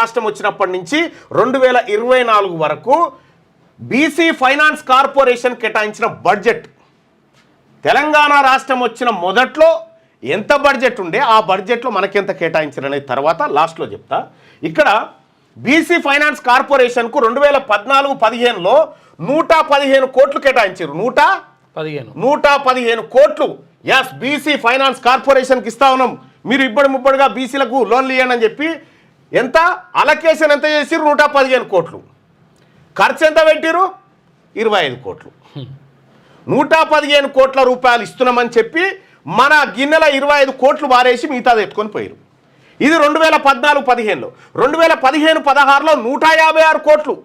రాష్ట్రం వచ్చినప్పటి నుంచి 2024 వరకు బీసీ ఫైనాన్స్ కార్పొరేషన్ కేటాయించిన బడ్జెట్, తెలంగాణ రాష్ట్రం వచ్చిన మొదట్లో ఎంత బడ్జెట్ ఉండే ఆ బడ్జెట్లో మనకెంత కేటాయించారనే తర్వాత లాస్ట్లో చెప్తా. ఇక్కడ బీసీ ఫైనాన్స్ కార్పొరేషన్కు 2014-15లో 115 కోట్లు కేటాయించారు. 115 కోట్లు ఎస్ బీసీ ఫైనాన్స్ కార్పొరేషన్కి ఇస్తా ఉన్నాం, మీరు ఇబ్బడి ముబ్బడిగా బీసీలకు లోన్లు ఇవ్వండి అని చెప్పి ఎంత అలొకేషన్ ఎంత చేసిరు? 115 కోట్లు. ఖర్చు ఎంత పెట్టిరు? 25 కోట్లు. 115 కోట్ల రూపాయలు ఇస్తున్నామని చెప్పి మన గిన్నెల 25 కోట్లు వారేసి మిగతాది ఎత్తుకొని పోయారు. ఇది 2014-15లో. 2015-16లో 156 కోట్లు.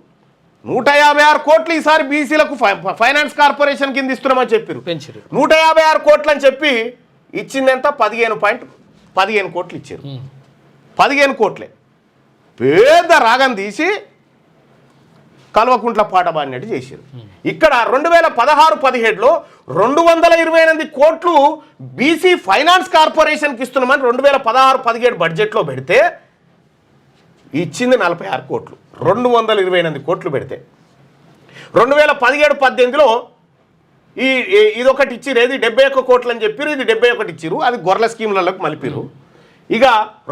156 కోట్లు ఈసారి బీసీలకు ఫైనాన్స్ కార్పొరేషన్ కింద ఇస్తున్నామని చెప్పారు. 156 కోట్లు అని చెప్పి ఇచ్చింది ఎంత? 15 కోట్లు ఇచ్చారు. 15 కోట్లే పెద్ద రాగం తీసి కల్వకుంట్ల పాట బాడినట్టు చేశారు. ఇక్కడ 2016-17లో 228 కోట్లు బీసీ ఫైనాన్స్ కార్పొరేషన్కి ఇస్తున్నామని 2016-17 బడ్జెట్లో పెడితే ఇచ్చింది 46 కోట్లు. 228 కోట్లు పెడితే 2017-18లో ఇదొకటి ఇచ్చిరు, ఏది 71 కోట్లు అని చెప్పారు, ఇది 71 ఇచ్చిరు, అది గొర్రెల స్కీములకు మలిపిరు. ఇక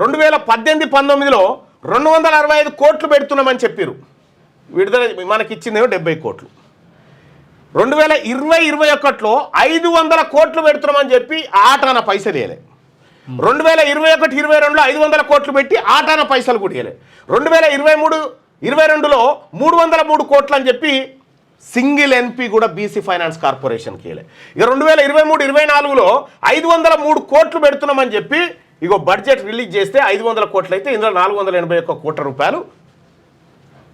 2018-19లో 265 కోట్లు పెడుతున్నామని చెప్పారు, విడుదల మనకి ఇచ్చిందేమో 70 కోట్లు. 2020-21లో 500 కోట్లు పెడుతున్నామని చెప్పి ఆటాన పైసలు వేయలే. 2021-22లో 500 కోట్లు పెట్టి ఆటాన పైసలు కూడా వేయలే. 2023-22లో 303 కోట్లు అని చెప్పి సింగిల్ ఎన్పి కూడా బీసీ ఫైనాన్స్ కార్పొరేషన్కి వేయలే. ఇక 2023-24లో 503 కోట్లు పెడుతున్నామని చెప్పి ఇగో బడ్జెట్ రిలీజ్ చేస్తే 500 కోట్లు అయితే ఇందులో 481 కోట్ల రూపాయలు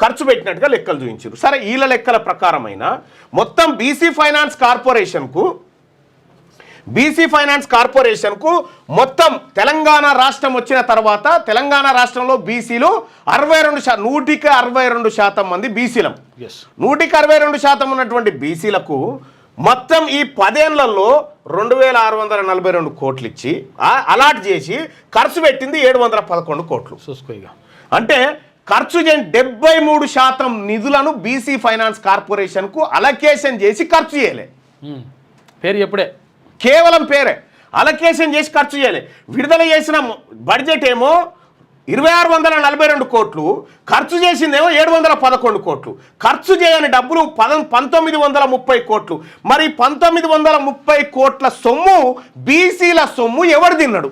ఖర్చు పెట్టినట్టుగా లెక్కలు చూపించారు. సరే, వీళ్ళ లెక్కల ప్రకారమైన మొత్తం బీసీ ఫైనాన్స్ కార్పొరేషన్కు మొత్తం తెలంగాణ రాష్ట్రం వచ్చిన తర్వాత తెలంగాణ రాష్ట్రంలో బీసీలు 162% మంది బీసీలం. 162% ఉన్నటువంటి బీసీలకు మొత్తం ఈ 10 ఏళ్లలో 2642 కోట్లు ఇచ్చి అలాట్ చేసి ఖర్చు పెట్టింది 711 కోట్లు. అంటే ఖర్చు చేయని 73% నిధులను బీసీ ఫైనాన్స్ కార్పొరేషన్కు అలొకేషన్ చేసి ఖర్చు చేయలే. పేరు ఎప్పుడే కేవలం పేరే అలొకేషన్ చేసి ఖర్చు చేయలే. విడుదల చేసిన బడ్జెట్ ఏమో 2642 కోట్లు, ఖర్చు చేసిందేమో 711 కోట్లు. ఖర్చు చేయని డబ్బులు 1930 కోట్లు. మరి 1930 కోట్ల సొమ్ము బీసీల సొమ్ము ఎవరు తిన్నాడు?